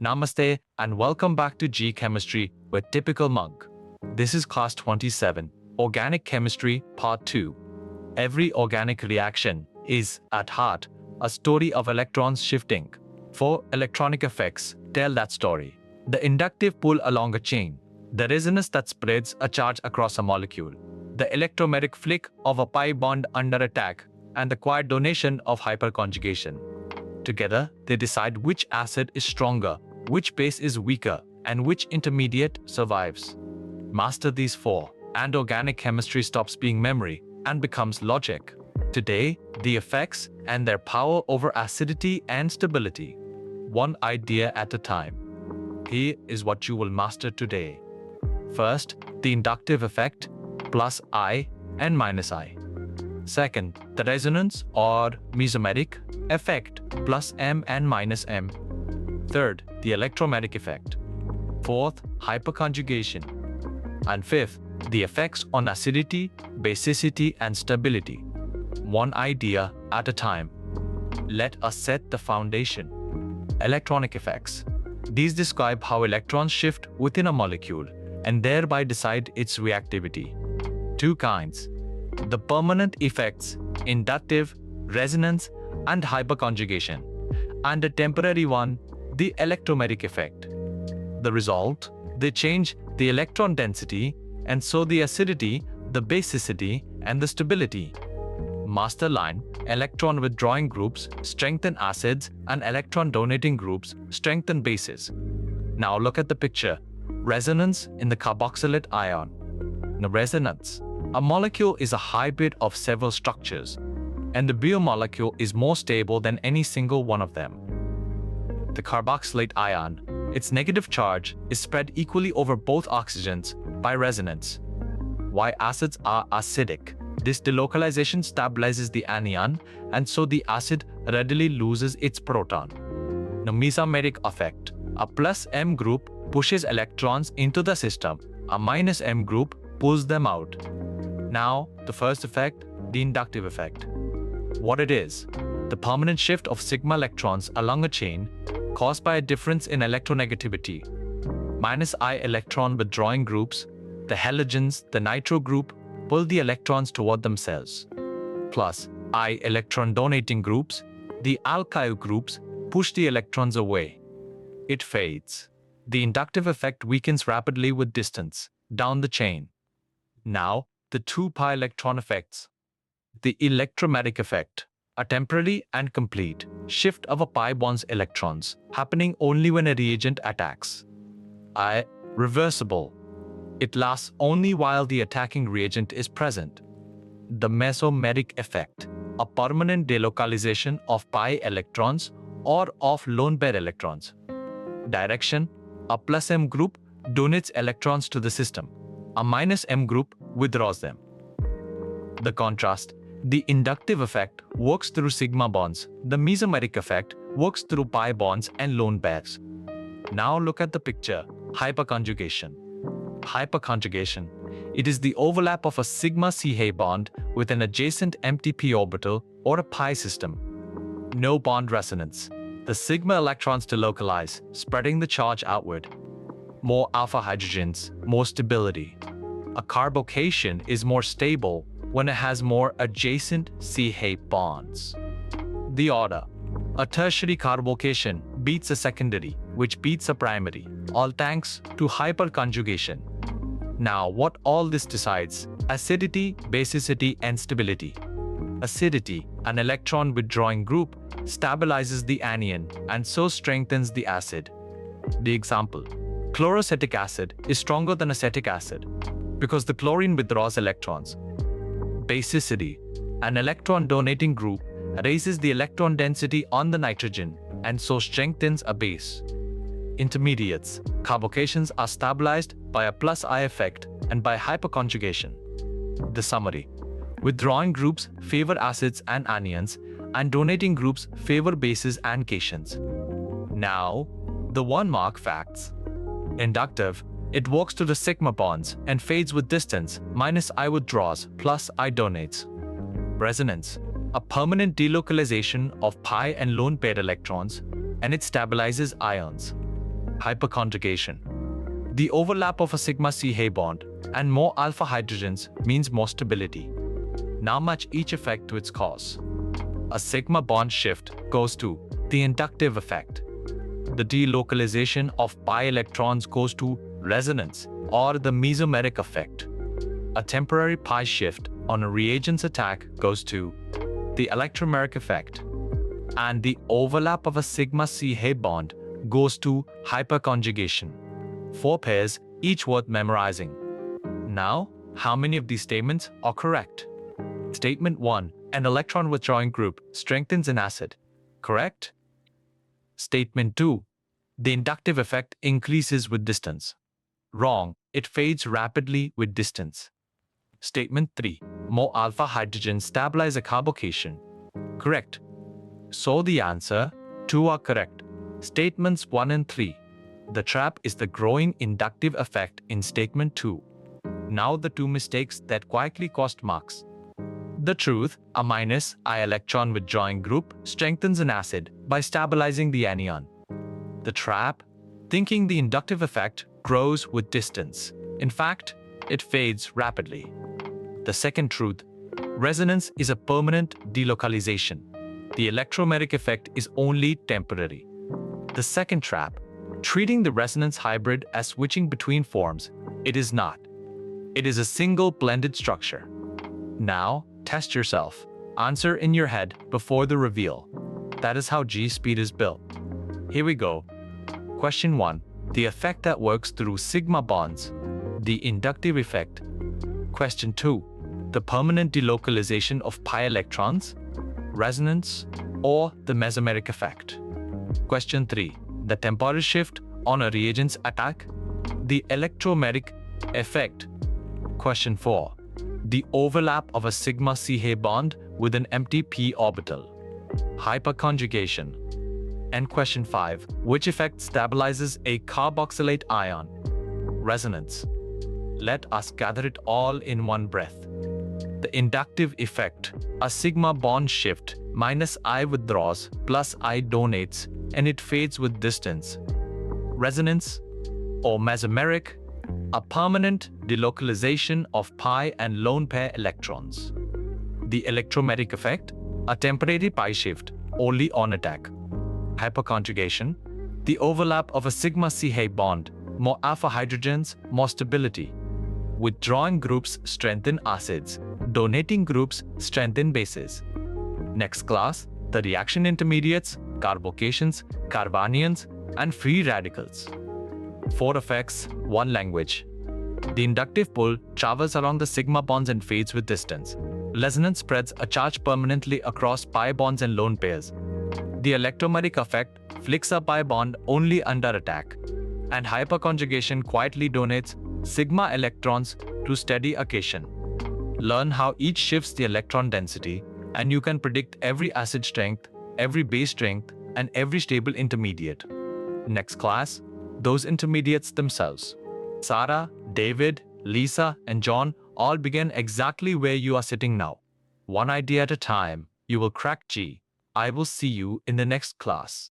Namaste and welcome back to JEE Chemistry with Typical Monk. This is class 27, Organic Chemistry Part 2. Every organic reaction is, at heart, a story of electrons shifting. Four electronic effects tell that story. The inductive pull along a chain, the resonance that spreads a charge across a molecule, the electromeric flick of a pi bond under attack, and the quiet donation of hyperconjugation. Together, they decide which acid is stronger, which base is weaker, and which intermediate survives. Master these four, and organic chemistry stops being memory and becomes logic. Today, the effects and their power over acidity and stability. One idea at a time. Here is what you will master today. First, the inductive effect, plus I and minus I. Second, the resonance or mesomeric effect, plus M and minus M. Third, the electromeric effect. Fourth, hyperconjugation. And fifth, the effects on acidity, basicity, and stability. One idea at a time. Let us set the foundation. Electronic effects. These describe how electrons shift within a molecule and thereby decide its reactivity. Two kinds. The permanent effects, inductive, resonance, and hyperconjugation. And a temporary one, the electromeric effect. The result, they change the electron density and so the acidity, the basicity, and the stability. Master line, electron withdrawing groups strengthen acids and electron donating groups strengthen bases. Now look at the picture. Resonance in the carboxylate ion. Now resonance. A molecule is a hybrid of several structures, and the biomolecule is more stable than any single one of them. The carboxylate ion, its negative charge, is spread equally over both oxygens by resonance. Why acids are acidic? This delocalization stabilizes the anion, and so the acid readily loses its proton. The mesomeric effect. A plus M group pushes electrons into the system. A minus M group pulls them out. Now, the first effect, the inductive effect. What it is? The permanent shift of sigma electrons along a chain caused by a difference in electronegativity. Minus I electron withdrawing groups, the halogens, the nitro group, pull the electrons toward themselves. Plus I electron donating groups, the alkyl groups, push the electrons away. It fades. The inductive effect weakens rapidly with distance down the chain. Now, the two pi electron effects. The electromeric effect. A temporary and complete shift of a pi bond's electrons, happening only when a reagent attacks. I. Reversible. It lasts only while the attacking reagent is present. The mesomeric effect. A permanent delocalization of pi electrons or of lone pair electrons. Direction. A plus M group donates electrons to the system. A minus M group withdraws them. The contrast. The inductive effect works through sigma bonds. The mesomeric effect works through pi bonds and lone pairs. Now look at the picture. Hyperconjugation. Hyperconjugation. It is the overlap of a sigma CH bond with an adjacent empty p orbital or a pi system. No bond resonance. The sigma electrons delocalize, spreading the charge outward. More alpha hydrogens, more stability. A carbocation is more stable when it has more adjacent CH bonds. The order. A tertiary carbocation beats a secondary, which beats a primary, all thanks to hyperconjugation. Now, what all this decides? Acidity, basicity, and stability. Acidity, an electron withdrawing group, stabilizes the anion and so strengthens the acid. The example. Chloroacetic acid is stronger than acetic acid because the chlorine withdraws electrons. Basicity. An electron donating group raises the electron density on the nitrogen and so strengthens a base. Intermediates. Carbocations are stabilized by a plus I effect and by hyperconjugation. The summary. Withdrawing groups favor acids and anions, and donating groups favor bases and cations. Now, the 1 mark facts. Inductive. It walks to the sigma bonds and fades with distance, minus I withdraws, plus I donates. Resonance. A permanent delocalization of pi and lone pair electrons, and it stabilizes ions. Hyperconjugation. The overlap of a sigma CH bond and more alpha hydrogens means more stability. Now match each effect to its cause. A sigma bond shift goes to the inductive effect. The delocalization of pi electrons goes to resonance or the mesomeric effect. A temporary pi shift on a reagent's attack goes to the electromeric effect. And the overlap of a sigma CH bond goes to hyperconjugation. 4 pairs, each worth memorizing. Now, how many of these statements are correct? Statement 1. An electron withdrawing group strengthens an acid. Correct? Statement 2. The inductive effect increases with distance. Wrong. It fades rapidly with distance. Statement 3. More alpha hydrogens stabilize a carbocation. Correct. So the answer 2 are correct. Statements 1 and 3. The trap is the growing inductive effect in statement 2. Now the 2 mistakes that quietly cost marks. The truth, a minus I electron withdrawing group strengthens an acid by stabilizing the anion. The trap, thinking the inductive effect grows with distance. In fact, it fades rapidly. The second truth, resonance is a permanent delocalization. The electromeric effect is only temporary. The second trap, treating the resonance hybrid as switching between forms, it is not. It is a single blended structure. Now, test yourself. Answer in your head before the reveal. That is how G speed is built. Here we go. Question 1. The effect that works through sigma bonds. The inductive effect. Question 2. The permanent delocalization of pi electrons, resonance, or the mesomeric effect. Question 3. The temporal shift on a reagent's attack, the electromeric effect. Question 4. The overlap of a sigma CH bond with an empty p orbital, hyperconjugation. And question 5. Which effect stabilizes a carboxylate ion, resonance. Let us gather it all in one breath. The inductive effect, a sigma bond shift, minus I withdraws, plus I donates, and it fades with distance. Resonance, or mesomeric, a permanent delocalization of pi and lone pair electrons. The electromeric effect, a temporary pi shift, only on attack. Hyperconjugation, the overlap of a sigma CH bond, more alpha hydrogens, more stability. Withdrawing groups strengthen acids, donating groups strengthen bases. Next class, the reaction intermediates, carbocations, carbanions, and free radicals. 4 effects, 1 language. The inductive pull travels along the sigma bonds and fades with distance. Resonance spreads a charge permanently across pi bonds and lone pairs. The electromeric effect flicks a pi bond only under attack. And hyperconjugation quietly donates sigma electrons to steady occasion. Learn how each shifts the electron density, and you can predict every acid strength, every base strength, and every stable intermediate. Next class, those intermediates themselves. Sarah, David, Lisa, and John all begin exactly where you are sitting now. One idea at a time, you will crack G. I will see you in the next class.